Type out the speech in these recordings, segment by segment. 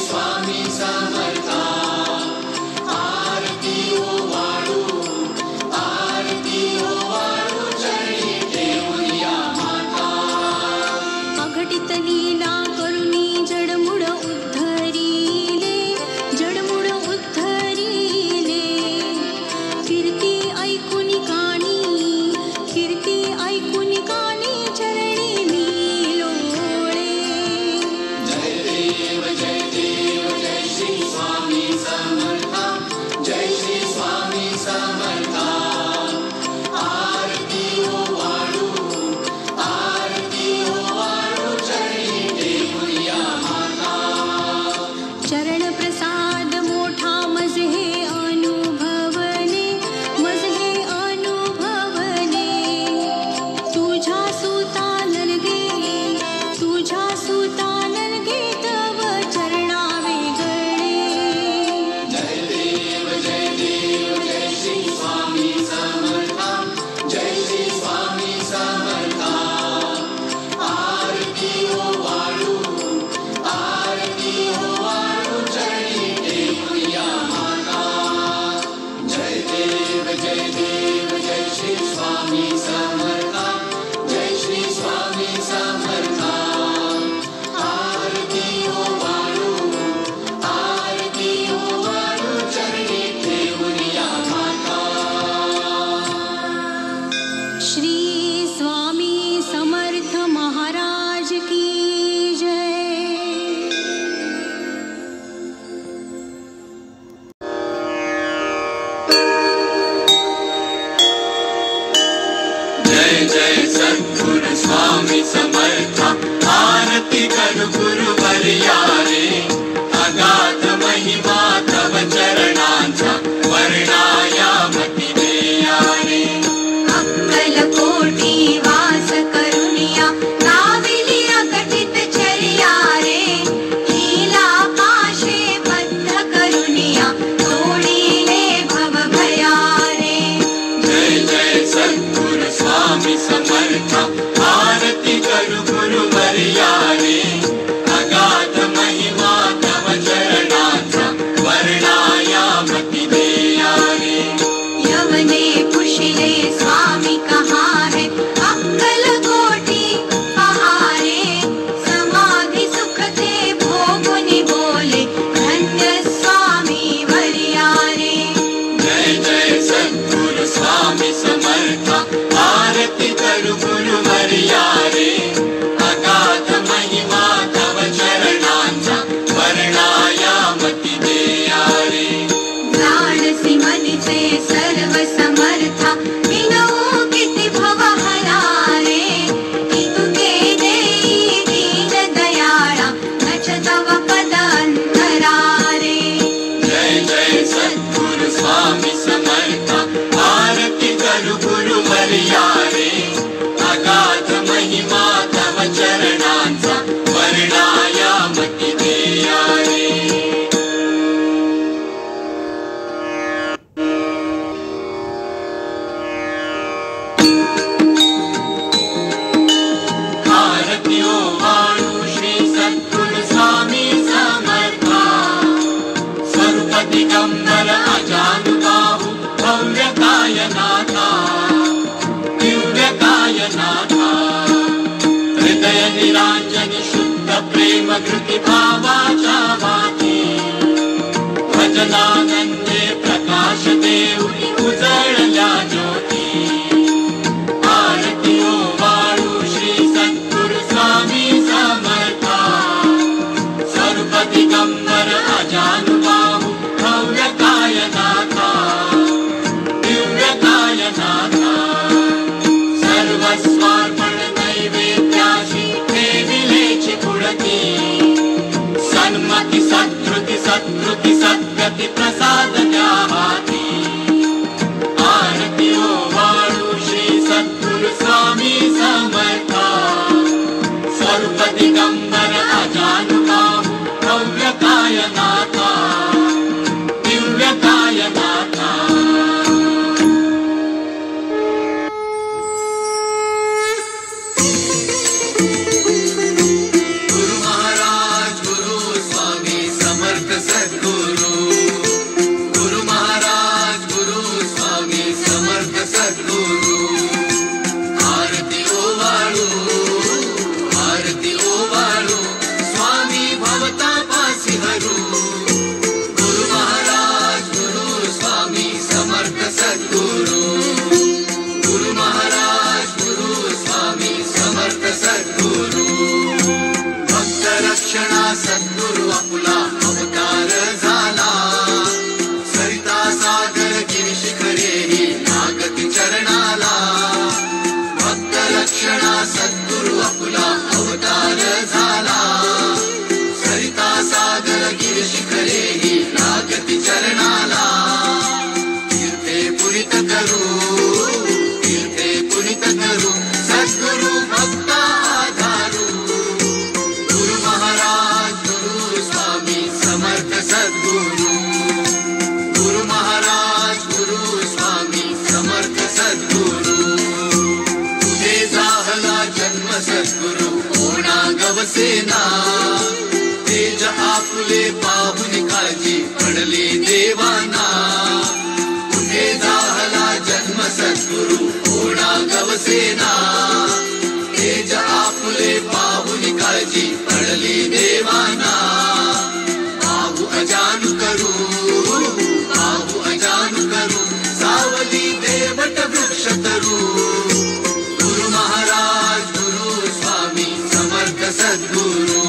स्वामी समर्था आरती ओवाळू चरणी ठेवूया माता अघटित लीला करुणी जडमुड उद्धरिले कीर्ती ऐकून कानी चरणी मी लोळे जय देव जय श्री स्वामी समर्था जय श्री स्वामी समर्था आरती ओवाळू चरणी ठेवूया माता चरण प्रसाद मोठा मज हे अनुभवने तुझ्या सुता नलगे तव चरणावे गळे जय देव जय श्री स्वामी समर्था जय श्री स्वामी समर्था आरती ओवाळू चरणी ठेवूया माता जय देव जय श्री स्वामी समर्था जय श्री स्वामी समर्था आरती ओवाळू चरणी ठेवूया माता श्री स्वामी समर्थ महाराज की जय। जय जय सद्गुरु स्वामी समर्था आरती कर गुरुवर्या रे अगाध महिमा तव चरणांचा वर्णायामती देया रे अक्कलकोटी वास करुनिया नाविली अघटित चर्या रे लीला पाशे बद्ध करुनिया तोडीले भव भया रे जय जय सद्गुरु स्वामी समर्था आरती कर गुरुवर्या रे अगाध महिमा तव चरणांचा वर्णायामती देया रे यवने पुशिले स्वामी कहाँ है अक्कलकोटी पहारे समाधि सुख ते भोगुनि बोले धन्य स्वामी वर्या रे जय जय सद्गुरु स्वामी समर्था आरती कर गुरुवर्या रे अगाध महिमा तव चरणांचा वर्णायामती देया रे जाणसी मनीचे सर्व समर्था विनवू किती भवहरा रे इतुके देई दीन दयाळा नच तव पद अंतरा रे जय जय सद्गुरु स्वामी समर्था आरती कर गुरुवर्या रे अगाध महिमा तव चरणांचा वर्णायामती देया रे आरती ओवाळू श्री सद्गुरु स्वामी समर्था स्वरूप दिगंबर अजानुबाहु भव्य कायनाथा हृदय निरांजनी शुद्ध प्रेम कृती भावाच्या माती भजनानंदे प्रकाश देऊळी उजळल्या ज्योती आरती ओवाळू श्री सद्गुरु स्वामी समर्था स्वरूप दिगंबर अजानुबाहु भव्य कायनाथा सर्वस्वार्पण नैवेद्याशी ठेविलेची पुढती सन्मती सत्कृती सद्गती प्रसाद द्या हाती आरती ओवाळू श्री सद्गुरु स्वामी समर्था स्वरूप दिगंबर अजानुबाहु भव्य कायनाथा गुरु महाराज गुरु स्वामी सद्गुरु आपुला अवतार झाला. सरिता सागर गिरिशिखरेही लागती चरणाला. भक्त लक्षणा सद्गुरु आपुला अवतार झाला. सरिता सागर गिरिशिखरेही लागती चरणाला. तीर्थे पुरित करू, तीर्थे पुरित करू सद्गुरु भक्ता आधारू. गुरु महाराज गुरु स्वामी समर्थ सद्गुरु. गुरु महाराज गुरु स्वामी समर्थ सद्गुरु. तुझे झाला जन्म सद्गुरु कोणा गवसेना. तेज आपुले पाहुन काळजी पडली देवाना. तुझे झाला जन्म सद्गुरु कोणा गवसेना. तेज आपुले पाहुन काळजी पडली देवाना. पाहू अजानु करू, पाहू अजानु करू सावली देवट वृक्ष तरू. गुरु महाराज गुरु स्वामी समर्थ सद्गुरु.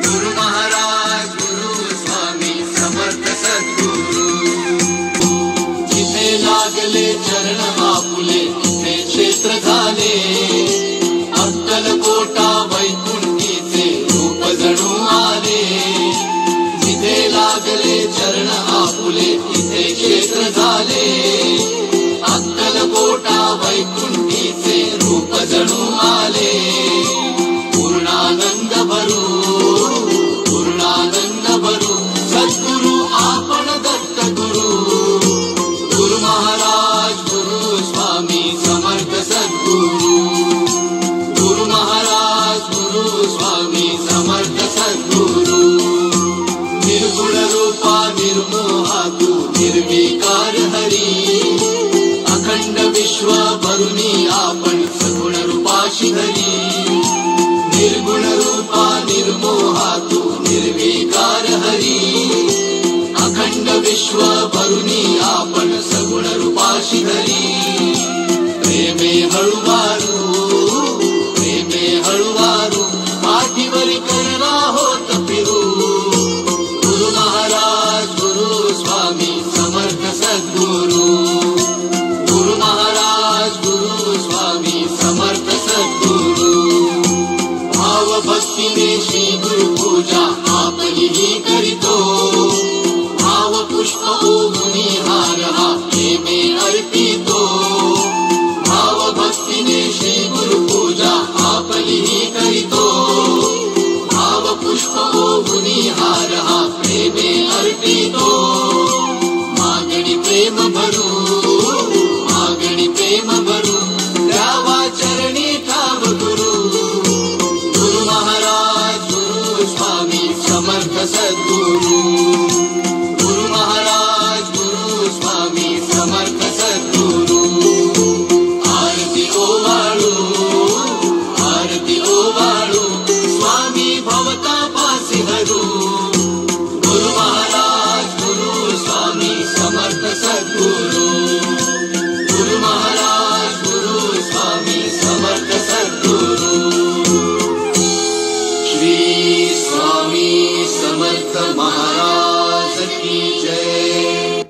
गुरु महाराज गुरु स्वामी समर्थ सद्गुरु. जिथे लागले चरण आपुले तिथे क्षेत्र झाले. अक्कलकोटा वैकुंठीचे रूप जणू आले. जिथे लागले चरण आपुले तिथे क्षेत्र झाले. अक्कलकोटा वैकुंठीचे रूप जणू आले. पूर्णानंद भरू, पूर्णानंद भरू सद्गुरु आपण दत्त गुरु. गुरु महाराज गुरु स्वामी समर्थ सद्गुरु. गुरु महाराज गुरु स्वामी समर्थ सद्गुरु. निर्गुण रूपा निर्मोहा तू निर्विकार हरी. अखंड विश्व भरुनी आपण सगुण रूपाशी हरी. निर्गुण रूपा निर्मोहा तू निर्विकार हरी. अखंड विश्व भरुनी आपण सगुण रूपाशी हरी. प्रेमे हळुवारू, प्रेमे हळुवारू पाठीवरी करना होत फिरू. गुरु महाराज गुरु स्वामी समर्थ सद्गुरु. गुरु महाराज गुरु स्वामी समर्थ सद्गुरु. भाव भक्तीने श्री गुरु पूजा आपली ही करीतो. भाव पुष्प ओघुनी हार हा प्रेमे अर्पितो. भाव भक्तीने श्री गुरु पूजा आपली ही करीतो. भाव पुष्प ओघुनी हार हा प्रेमे अर्पितो. मागणी प्रेम भरू, मागणी प्रेम भरू द्यावा चरणी ठाव गुरु. गुरु महाराज गुरु स्वामी समर्थ सद्गुरु. गुरु महाराज गुरु स्वामी समर्थ सद्गुरु. आरती ओवाळू, आरती ओवाळू स्वामी भवता पासी हरू. गुरु महाराज गुरु स्वामी समर्थ सद्गुरु. गुरु महाराज गुरु स्वामी समर्थ सद्गुरु. श्री स्वामी समर्थ महाराज की जय.